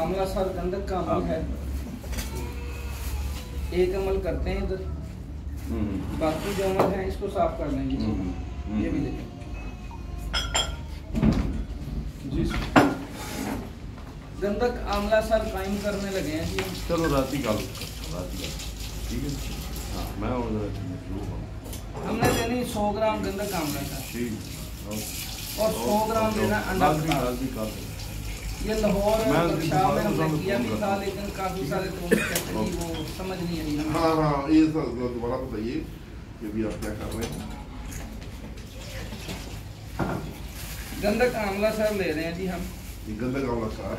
आंवला सर गंधक का अमल है। एक अमल करते हैं इधर, बाकी जो अमल है इसको साफ कर लेंगे। ये भी देखें जी। गंधक आंवला सर कायम करने लगे हैं जी। चलो रात ही ठीक है। हाँ मैं हमने लेनी 100 ग्राम गंधक आंवला सर और 100 ग्राम लेना अंडा। ये लाहौर वर्कशॉप में हमने किया भी था, लेकिन काफी सारे लोग कहते हैं वो समझ नहीं आई। हाँ ये दोबारा बताइए कि भी आप क्या कर रहे हैं। गंधक आंवला सर ले रहे हैं जी हम। गंधक आंवला सर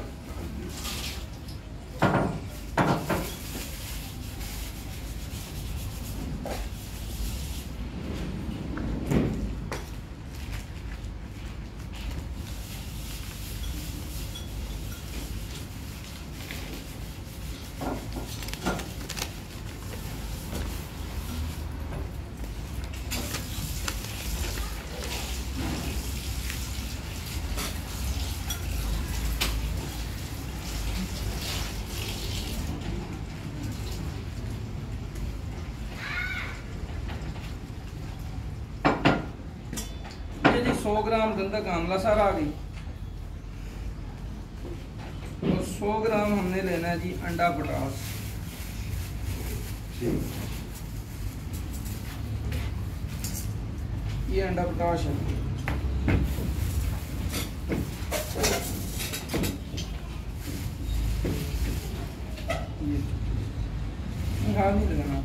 जी 100 ग्राम गंधक आंवला सर आ गई और 100 ग्राम हमने लेना है जी अंडा पोटास। ये अंडा पोटास है। हाथ नहीं लगाना,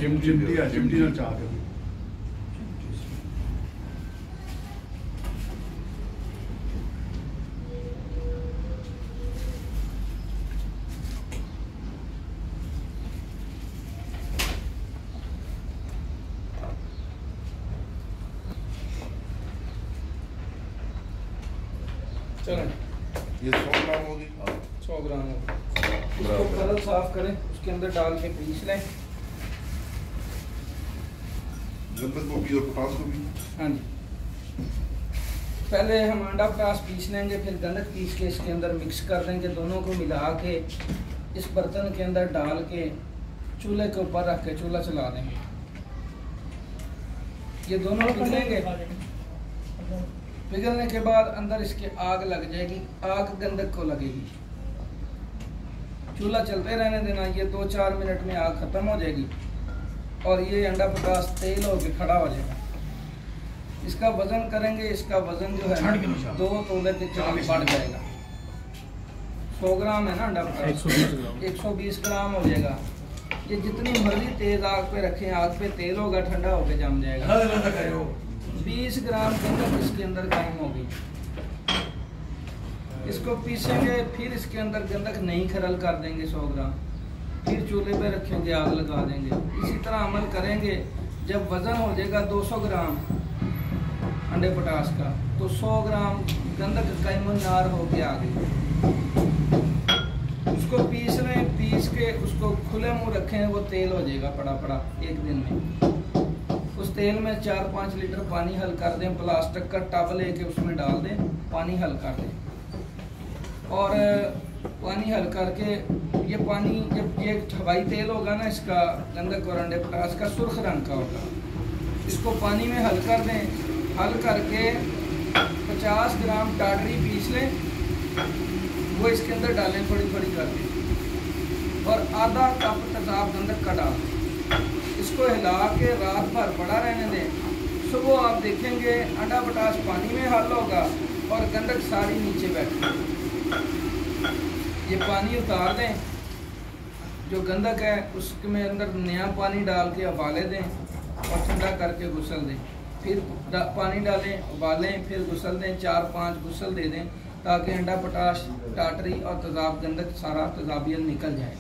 चिमटी ना चाह दे। चलो ये 100 ग्राम होगी। 100 ग्राम हो। इसको करल साफ करें, उसके अंदर डाल के पीस लें। गंधक को भी और पोटास को भी। हाँ जी, पहले हम अंडा पोटास पीस लेंगे, फिर गंधक पीस के इसके अंदर मिक्स कर देंगे। दोनों को मिला के इस बर्तन के अंदर डाल के चूल्हे के ऊपर रख के चूल्हा चला देंगे। ये दोनों पिघलेंगे। पिघलने के बाद अंदर इसके आग लग जाएगी, आग गंधक को लगेगी। चूल्हा चलते रहने देना। ये 2-4 मिनट में आग खत्म हो जाएगी और ये अंडा पोटास तेल होके खड़ा हो जाएगा। इसका वजन करेंगे, इसका वजन जो है 2 तोले के करीब बढ़ जाएगा। 100 ग्राम है ना अंडा पोटास, 120 ग्राम हो जाएगा। ये जितनी मर्जी तेज आग पे रखें, आग पे तेल होगा, ठंडा होके जम जाएगा। 20 ग्राम गंधक इसके अंदर कायम होगी। इसको पीसेंगे, फिर इसके अंदर गंधक नहीं खरल कर देंगे 100 ग्राम, फिर चूल्हे पे रखेंगे, आग लगा देंगे। इसी तरह अमल करेंगे। जब वजन हो जाएगा 200 ग्राम अंडे पोटास का, तो 100 ग्राम गंधक कायम नार होके आ गई। उसको पीस लें, पीस के उसको खुले मुंह रखें, वो तेल हो जाएगा पड़ा पड़ा एक दिन में। उस तेल में 4-5 लीटर पानी हल कर दें, प्लास्टिक का टब लेके उसमें डाल दें, पानी हल कर दें। और पानी हल करके ये पानी, जब ये हवाई तेल होगा ना इसका, गंधक और अंडे पोटास का सुर्ख रंग का होगा, इसको पानी में हल कर दें। हल करके 50 ग्राम टाटरी पीस लें, वो इसके अंदर डालें थोड़ी थोड़ी करके, और आधा कप तेजाब गंधक का डाल दें। इसको हिला के रात भर पड़ा रहने दें। सुबह आप देखेंगे अंडा पोटास पानी में हल होगा और गंधक सारी नीचे बैठी। ये पानी उतार दें, जो गंधक है उसके अंदर नया पानी डाल के उबाले दें और ठंडा करके गुसल दें। फिर पानी डालें, उबालें, फिर गुसल दें, 4-5 गुसल दे दें, ताकि अंडा पोटास, टाटरी और तेजाब गंधक सारा तेजाबियत निकल जाए।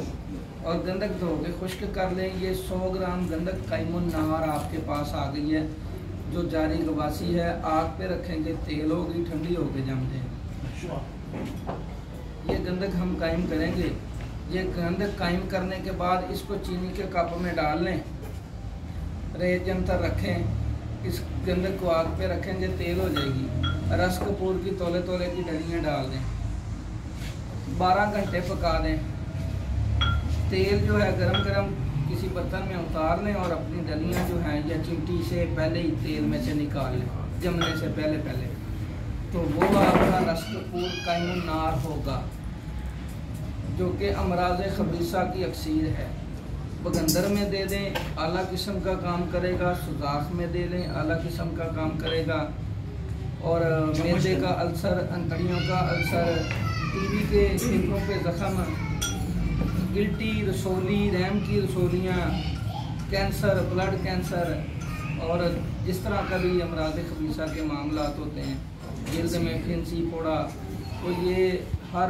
और गंधक धो के खुश्क कर लें। ये 100 ग्राम गंधक कायमुन नहार आपके पास आ गई है, जो जारी गवासी है। आग पे रखेंगे, तेल होगी, ठंडी होके जम जाए। ये गंधक हम कायम करेंगे। ये गंधक कायम करने के बाद इसको चीनी के कप में डाल लें, रेत जमतर रखें, इस गंधक को आग पे रखेंगे, तेल हो जाएगी। रस कपूर की तोले तोले की डलियाँ डाल दें, 12 घंटे पका दें। तेल जो है गरम गरम किसी बर्तन में उतार लें और अपनी डलियाँ जो हैं या चिमटी से पहले ही तेल में से निकाल लें, जमने से पहले पहले। तो वो आपका रस कपूर कायमुन नार होगा, जो कि अमराज खबीसा की अक्सीर है। बगंदर में दे दें, आला किस्म का काम करेगा। सुजाख में दे लें, आला किस्म का काम करेगा। और मैदे का अल्सर, अंतड़ियों का अल्सर, टीबी के फेफड़ों पे ज़ख़म, गिल्टी, रसोली, रैम की रसोलियाँ, कैंसर, ब्लड कैंसर और जिस तरह का भी अमराज खबीसा के मामलात होते हैं, जिल्द में फिंसी फोड़ा, तो ये हर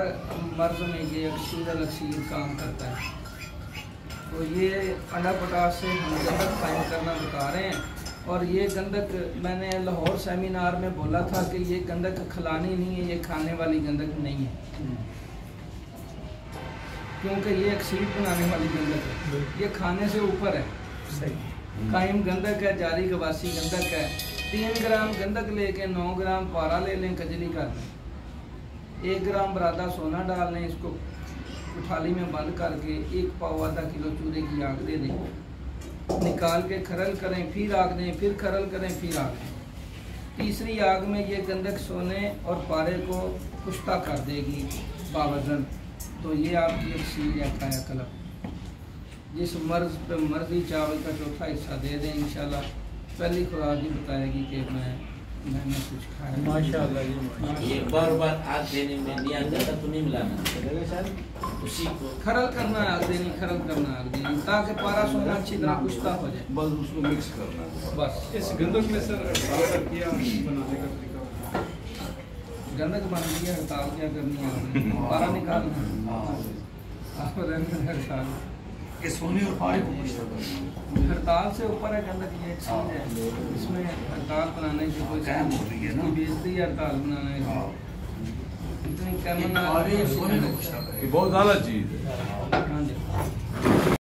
मर्ज़ में ये अक्सीर काम करता है। तो ये अंडा पोटाश से हम गंदक कायम करना बता रहे हैं। और ये गंदक मैंने लाहौर सेमिनार में बोला था कि ये गंदक खिलानी नहीं है, ये खाने वाली गंदक नहीं है, क्योंकि ये अक्सीर बनाने वाली गंदक है, ये खाने से ऊपर है। सही कायम गंदक है, जारी गवासी गंदक है। 3 ग्राम गंदक लेके 9 ग्राम पारा ले लें, कजली कर लें, 1 ग्राम बरादा सोना डाल लें, इसको थाली में बंद करके 1 पाव आधा किलो चूरे की आग दे दें, निकाल के खरल करें, फिर आग दें, फिर खरल करें, फिर आग दें। तीसरी आग में ये गंदक सोने और पारे को पुश्ता कर देगी बावजन। तो ये आपकी अक्सीर है काया कलब। जिस मर्ज पे मर्जी चावल का चौथा हिस्सा दे दें, इंशाल्लाह पहली खुराक ही बताएगी कि मैंने कुछ खाया। माशाअल्लाह। ये बार आग देने में नहीं आता तो नहीं मिलाना, उसी को खरल करना आग देनी, खरल करना आग देनी, ताकि पारा सोना अच्छी तरह पुश्ता हो जाए। बस उसको मिक्स करना है बस इस गंदक में सर हड़ताल किया बनाने का तरीका, गंदक बन गया, हड़ताल क्या करनी है, पारा निकालना आप हड़ताल। ये सोने और पारे को पुश्ता करना हड़ताल से ऊपर है गंदक, ये एक चीज़ है, इसमें हड़ताल बनाने की कोई कायम हो रही है ना, बेइज्जती है हड़ताल बनाने की। इतनी ये कैमन पारे और सोने को पुश्ता करेगा। ये बहुत ज़्यादा चीज़ है। हाँ जी।